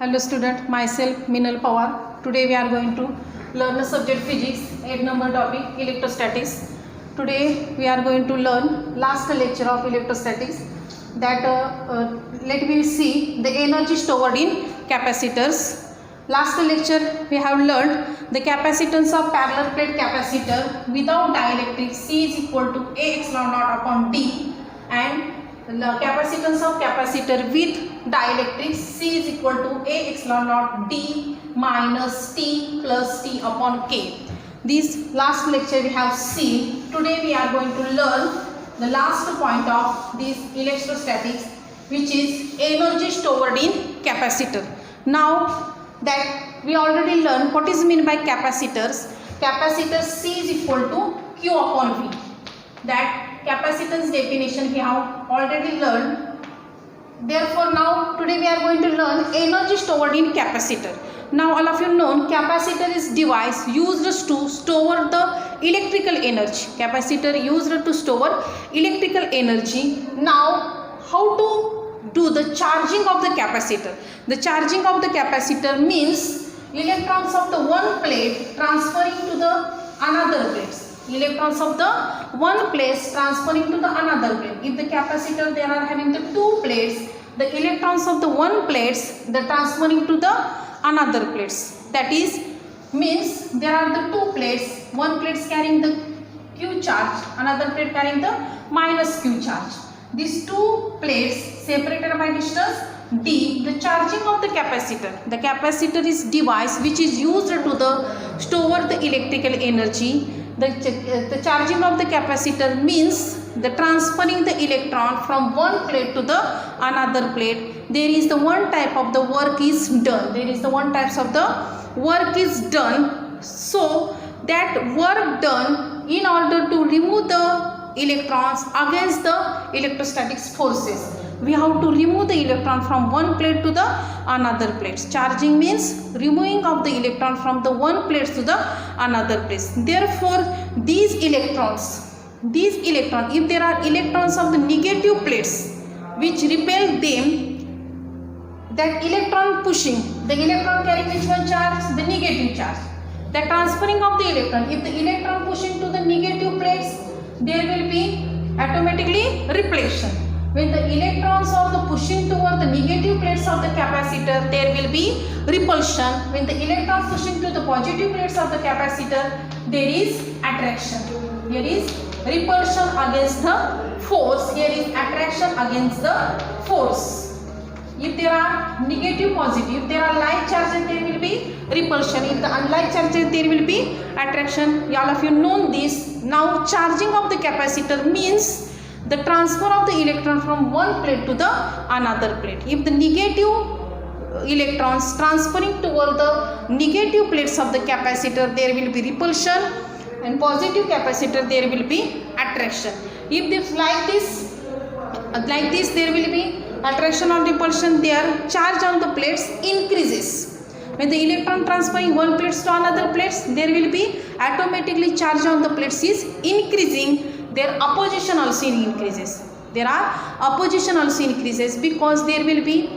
Hello student, myself Minal Pawar. Today we are going to learn the subject physics, 8 number topic electrostatics. Today we are going to learn last lecture of electrostatics, that let me see the energy stored in capacitors. Last lecture we have learned the capacitance of parallel plate capacitor without dielectric C is equal to A epsilon naught upon D, and the capacitance of capacitor with dielectric C is equal to A epsilon naught D minus T plus T upon K. This last lecture we have seen. Today we are going to learn the last point of this electrostatics, which is energy stored in capacitor. Now that we already learned what is meant by capacitors. Capacitor C is equal to Q upon V. That capacitance definition we have already learned. Therefore now today we are going to learn energy stored in capacitor. Now all of you know capacitor is device used to store the electrical energy. Capacitor used to store electrical energy. Now how to do the charging of the capacitor? The charging of the capacitor means electrons of the one plate transferring to the another place. Electrons of the one place transferring to the another plate. If the capacitor they are having the two plates, the electrons of the one plates the transferring to the another plates. That is means there are the two plates. One plate is carrying the Q charge, another plate carrying the minus Q charge. These two plates separated by distance D. The charging of the capacitor. The capacitor is device which is used to store the electrical energy. The charging of the capacitor means the transferring the electron from one plate to the another plate. There is the one type of the work is done. There is the one types of the work is done. So that work done in order to remove the electrons against the electrostatics forces. We have to remove the electron from one plate to the another plate. Charging means removing of the electron from the one plate to the another place. Therefore, these electrons, if there are electrons of the negative plates which repel them, that electron pushing, the electron carrying which one charge? The negative charge. The transferring of the electron, if the electron pushing to the negative plates, there will be automatically repletion. When the electrons are the pushing toward the negative plates of the capacitor, there will be repulsion. When the electrons pushing to the positive plates of the capacitor, there is attraction. Here is repulsion against the force. Here is attraction against the force. If there are negative, positive, there are like charges, there will be repulsion. If the unlike charges, there will be attraction. All of you know this. Now charging of the capacitor means the transfer of the electron from one plate to the another plate. If the negative electrons transferring toward the negative plates of the capacitor, there will be repulsion, and positive capacitor there will be attraction. If this like this there will be attraction or repulsion. Their charge on the plates increases. When the electron transferring one plate to another plates, there will be automatically charge on the plates is increasing. Their opposition also increases. There are opposition also increases because there will be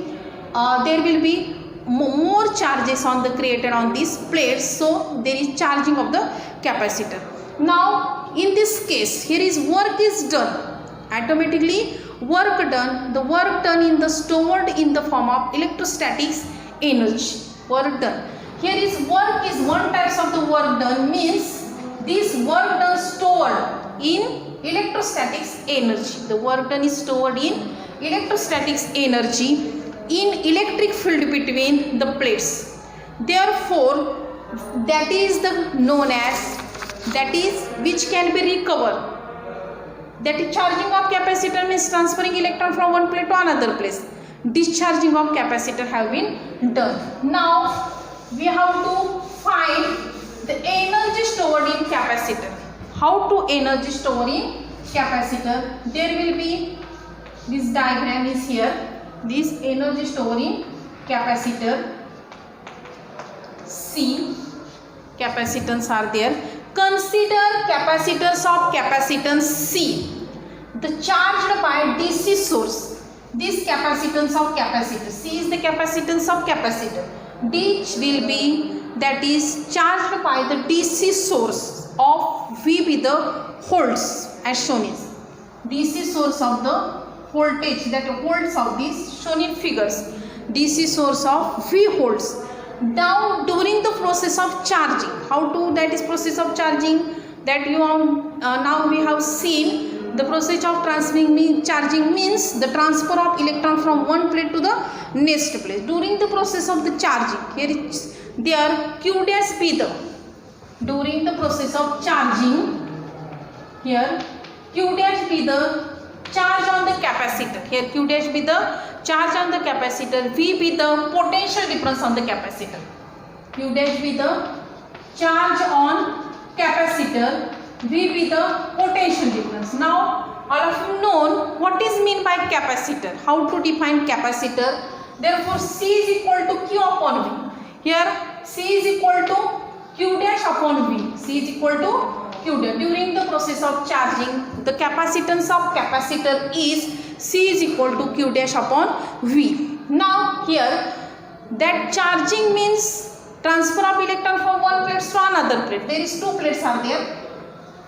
more charges on the created on these plates. So there is charging of the capacitor. Now in this case, here is work is done. Automatically work done. The work done in the stored in the form of electrostatics energy. Work done. Here is work is one types of the work done means this work done stored in electrostatics energy. The work done is stored in electrostatics energy in electric field between the plates. Therefore, that is the known as, that is which can be recovered. That is charging of capacitor means transferring electron from one plate to another place. Discharging of capacitor have been done. Now we have to find the energy stored in capacitor. How to energy store in capacitor? There will be this diagram is here. This energy store in capacitor C. Capacitance are there. Consider capacitors of capacitance C. The charged by DC source. this capacitance of capacitor, C is the capacitance of capacitor, D will be, that is charged by the DC source of V with the volts as shown is. DC source of the voltage that holds of this shown in figures. DC source of V volts. Now during the process of charging, how to that is process of charging, that you now we have seen the process of charging means the transfer of electron from one plate to the next plate. During the process of the charging, here is there Q dash be the, during the process of charging, here Q dash be the charge on the capacitor, here Q dash be the charge on the capacitor, V be the potential difference on the capacitor. Q dash be the charge on capacitor, V be the potential difference. Now all of you know what is mean by capacitor, how to define capacitor. Therefore C is equal to Q upon V. Here C is equal to Q dash upon V. C is equal to Q dash. During the process of charging, the capacitance of capacitor is C is equal to Q dash upon V. Now here that charging means transfer of electron from one plate to another plate. There is two plates are there.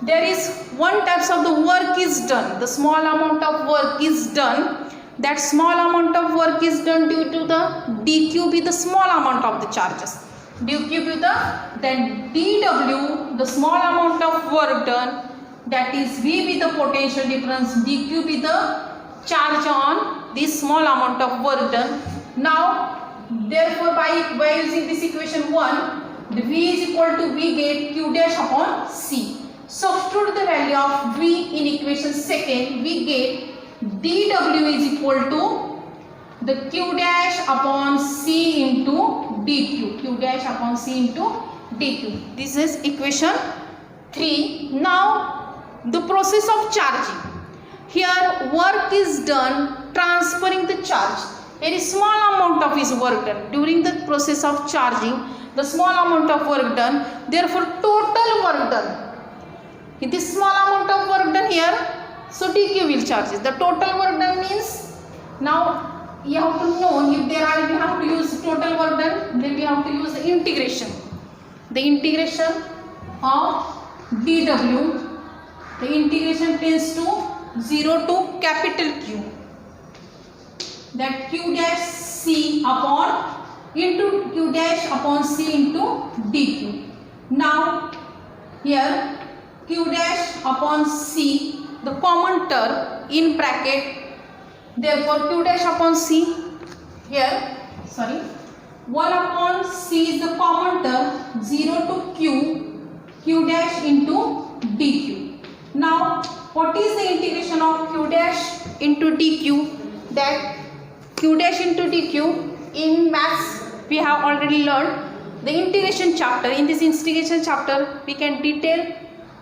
There is one types of the work is done. The small amount of work is done. That small amount of work is done due to the dq be the small amount of the charges. Dq be the, then dw the small amount of work done, that is V be the potential difference, dq be the charge on this small amount of work done. Now therefore by using this equation 1, the V is equal to V get Q dash upon C. Substitute the value of V in equation second, we get dw is equal to the Q dash upon C into dq, Q dash upon C into dq. This is equation 3. Now the process of charging, here work is done transferring the charge. There is small amount of is work done during the process of charging, the small amount of work done, therefore total work done. In this small amount of work done here, so dq will charge it. The total work done means, now you have to know if there are, we have to use total work done, then we have to use the integration. The integration of dw, the integration tends to 0 to capital Q, that Q dash C upon into Q dash upon C into dq. Now here Q dash upon C, the common term in bracket, therefore Q dash upon C, here 1 upon C is the common term, 0 to Q dash into dq. Now what is the integration of Q dash into dq? That Q dash into dq in maths we have already learned the integration chapter. In this integration chapter we can detail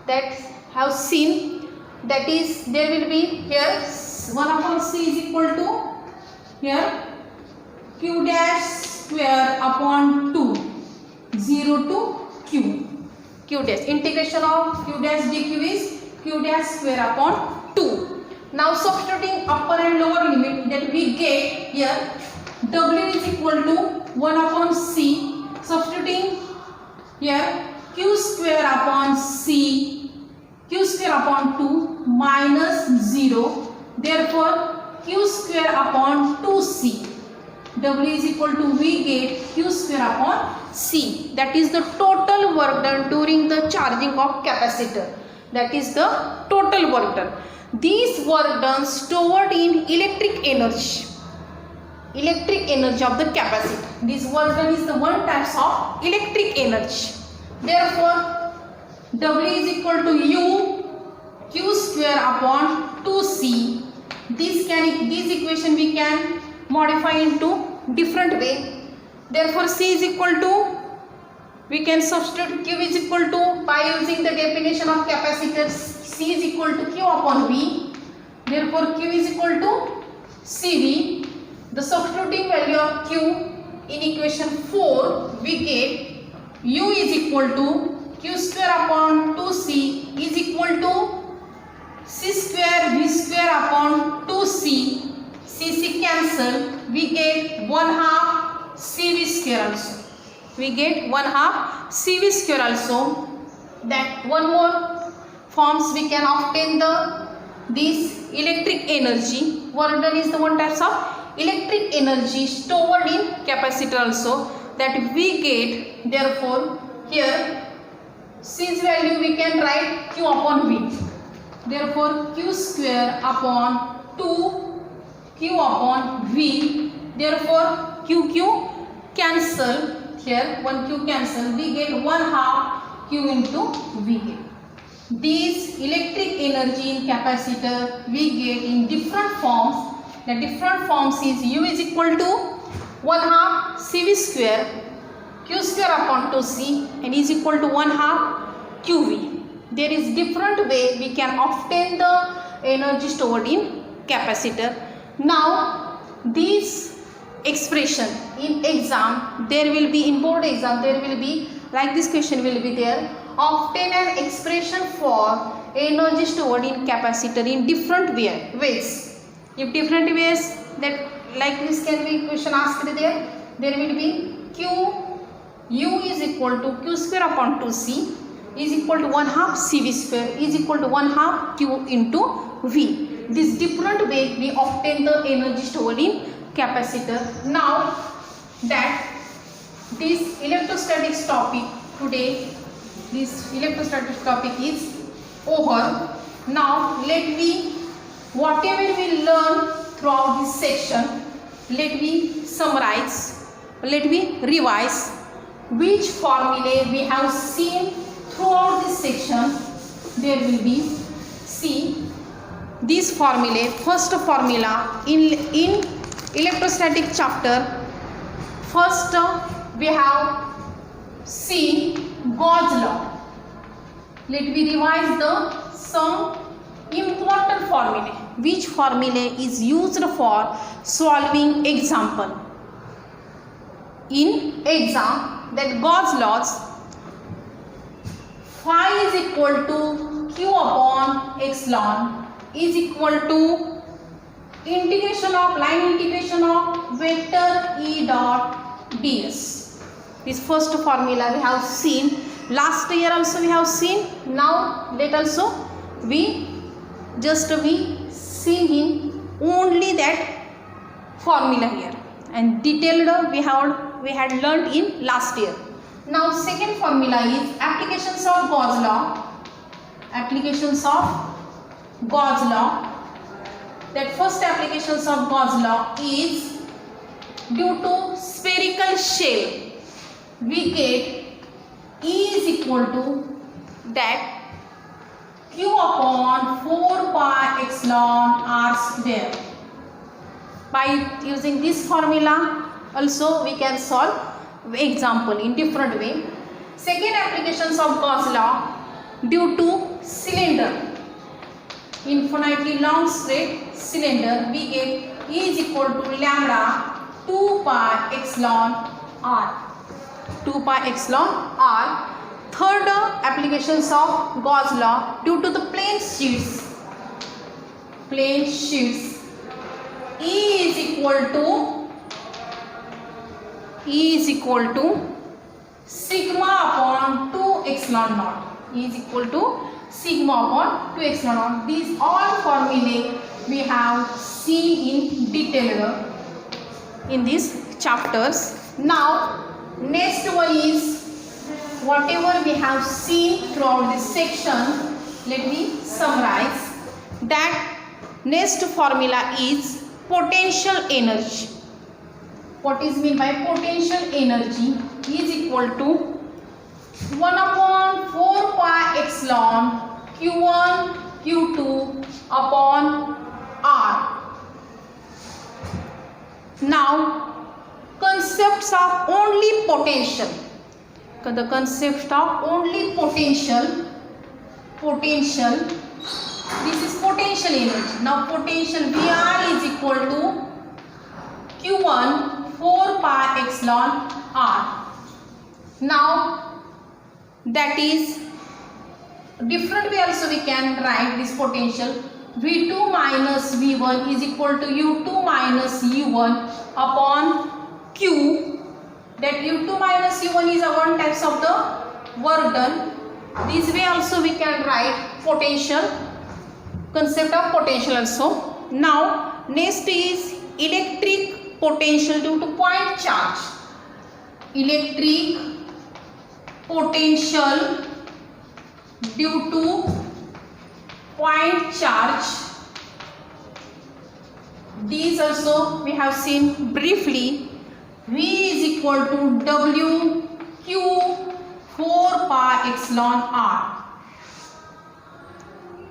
that have seen, that is there will be here 1 upon C is equal to here Q dash square upon 2, 0 to Q dash. Integration of Q dash dq is Q dash square upon 2. Now substituting upper and lower limit, that we get here W is equal to 1 upon C, substituting here Q square upon C, Q square upon 2 minus 0, therefore Q square upon 2C. W is equal to V get Q square upon C. That is the total work done during the charging of capacitor. That is the total work done. These work done stored in electric energy. Electric energy of the capacitor. This work done is the one type of electric energy. Therefore, W is equal to U Q square upon 2C. This equation we can modify into different way. Therefore, C is equal to, we can substitute Q is equal to, by using the definition of capacitors, C is equal to Q upon V. Therefore, Q is equal to CV. The substituting value of Q in equation 4, we get U is equal to Q square upon 2C is equal to C square V square upon 2C. C cancel, we get 1/2 CV square also. We get 1/2 CV square also. That one more forms we can obtain this electric energy. Work done is the one types of electric energy stored in capacitor also, that we get. Therefore here C's value we can write Q upon V. Therefore Q square upon 2 Q upon V. Therefore Q cancel, here 1 Q cancel, we get 1/2 Q into V. This electric energy in capacitor we get in different forms. The different forms is U is equal to 1/2 CV square Q square upon 2C and is equal to 1/2 QV. There is different way we can obtain the energy stored in capacitor. Now this expression in exam, there will be in board exam, there will be like this question will be there. Obtain an expression for energy stored in capacitor in different ways. If different ways, that like this can be question asked there. There will be U is equal to Q square upon 2C is equal to 1/2 CV square is equal to 1/2 Q into V. This different way we obtain the energy stored in capacitor. Now that this electrostatics topic today, this electrostatics topic is over. Now let me, whatever we learn throughout this section, let me summarize, let me revise which formulae we have seen throughout this section. There will be, see this formulae. First formula in electrostatic chapter, first we have seen Gauss law. Let me revise some important formulae. Which formulae is used for solving example? In exam, that Gauss laws, phi is equal to Q upon epsilon is equal to integration of line integration of vector E dot ds. This first formula we have seen. Last year also we have seen. Now let also we seen in only that formula here, and detailed we had learned in last year. Now second formula is applications of Gauss law. Applications of Gauss law. That first applications of Gauss law is due to spherical shell we get E is equal to that Q upon 4 pi epsilon r square. By using this formula also we can solve example in different way. Second applications of Gauss law, due to cylinder, infinitely long straight cylinder, we get E is equal to lambda 2 pi epsilon r. 2 pi epsilon r. Third applications of Gauss law, due to the plane sheets, E is equal to sigma upon 2 epsilon naught. E is equal to sigma upon 2 epsilon naught. These all formulae we have seen in detail in these chapters. Now next one is whatever we have seen throughout this section. Let me summarize. That next formula is potential energy. What is meant by potential energy? Is equal to 1 upon 4 pi epsilon Q1 Q2 upon R. Now concepts of only potential. The concept of only potential. This is potential energy. Now potential VR is equal to Q1 4 pi epsilon R. Now that is different way also we can write this potential. V2 minus V1 is equal to U2 minus U1 upon Q. That U2 minus U1 is a one types of the work done. This way also we can write potential, concept of potential also. Now next is electric potential due to point charge. Electric potential due to point charge. These also we have seen briefly. V is equal to W Q 4 pi epsilon R.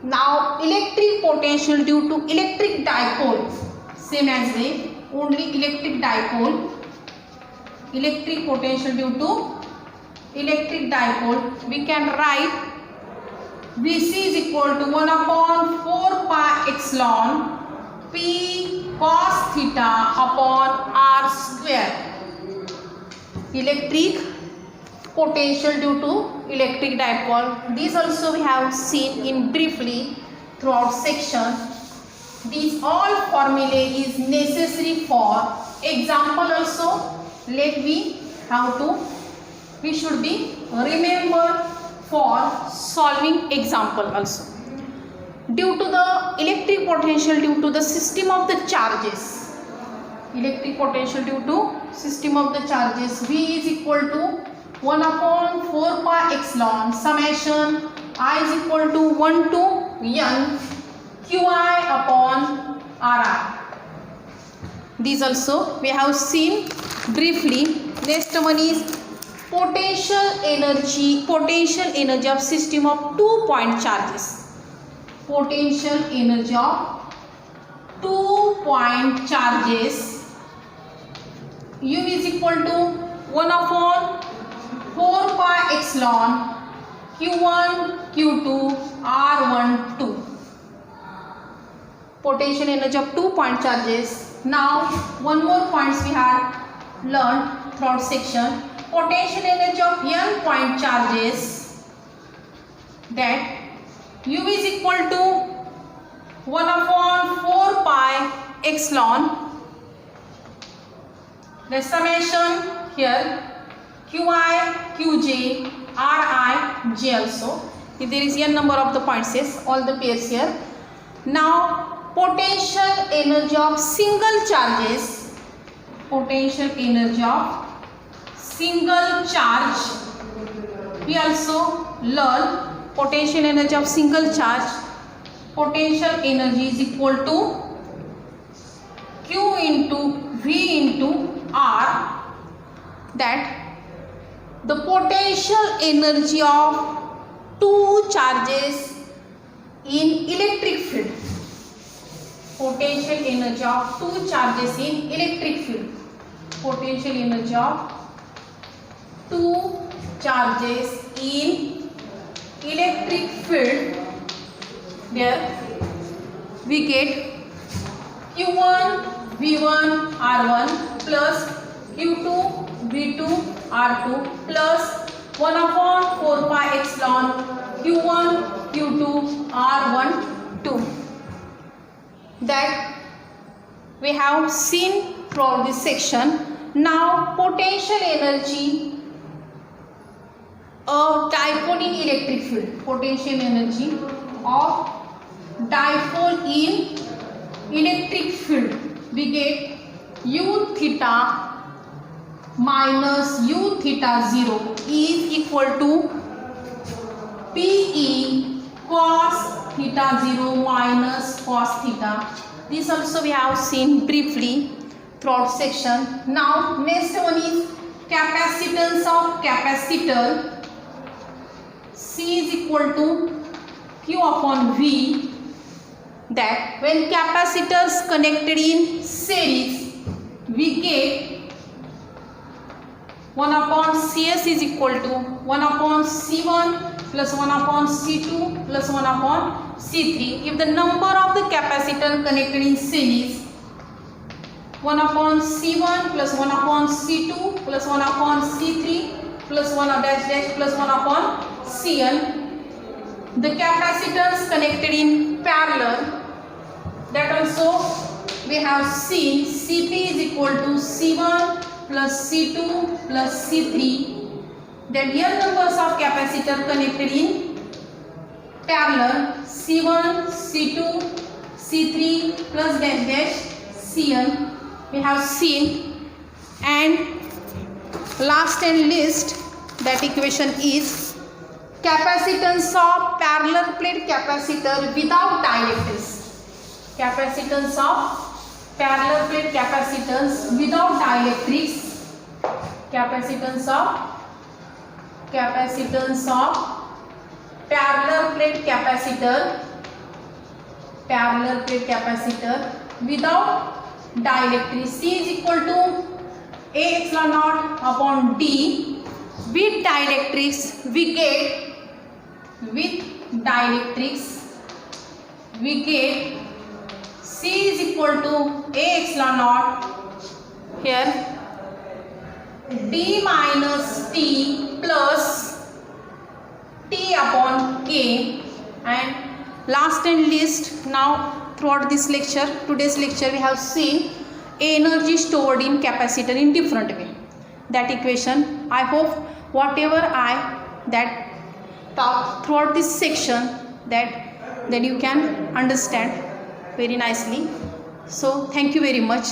Now electric potential due to electric dipole, same as way, only electric dipole. Electric potential due to electric dipole, we can write Vc is equal to 1 upon 4 pi epsilon P cos theta upon R square. Electric potential due to electric dipole. These also we have seen in briefly throughout section. These all formulae is necessary for example also. Let me how to we should be remember for solving example also. Due to the electric potential due to the system of the charges. Electric potential due to system of the charges. V is equal to 1 upon 4 pi epsilon summation I is equal to 1 to n Qi upon Ri. These also we have seen briefly. Next one is potential energy of system of 2 point charges. Potential energy of 2 point charges. U is equal to 1 upon 4 pi epsilon Q1 Q2 R1 2. Potential energy of 2 point charges. Now one more points we have learned throughout section. Potential energy of n point charges, that U is equal to 1 upon 4 pi epsilon, the summation here Qi, Qj, Ri, J also. If there is n number of the points, all the pairs here. Now potential energy of single charges. Potential energy of single charge. We also learn potential energy of single charge. Potential energy is equal to Q into V into R. That the potential energy of two charges in electric field. Potential energy of two charges in electric field. Potential energy of two charges in electric field. There we get Q1 V1 R1 plus Q2 V2 R2 plus 1 upon 4 pi epsilon Q1 Q2 R1 2. That we have seen throughout this section. Now potential energy of dipole in electric field. Potential energy of dipole in electric field. We get U theta minus U theta 0 is equal to Pe cos theta 0 minus cos theta. This also we have seen briefly throughout section. Now next one is capacitance of capacitor. C is equal to Q upon V. That when capacitors connected in series, we get 1 upon Cs is equal to 1 upon C1 plus 1 upon C2 plus 1 upon C3. If the number of the capacitor connected in series, 1 upon C1 plus 1 upon C2 plus 1 upon C3 plus 1 dash dash plus 1 upon Cn. The capacitors connected in parallel, that also we have seen Cp is equal to C1 plus C2 plus C3. Then here numbers of capacitor connected in parallel C1, C2, C3 plus dash dash Cn we have seen. And last and least, that equation is capacitance of parallel plate capacitor without dielectrics. Capacitance of parallel plate capacitance without dielectrics. Capacitance of parallel plate capacitor without dielectrics. C is equal to A epsilon naught upon D. With dielectrics we get C is equal to A epsilon naught here D minus T plus T upon K. And last and least, now throughout this lecture, today's lecture, we have seen energy stored in capacitor in different way. That equation, I hope whatever I talk throughout this section, that then you can understand very nicely. So thank you very much.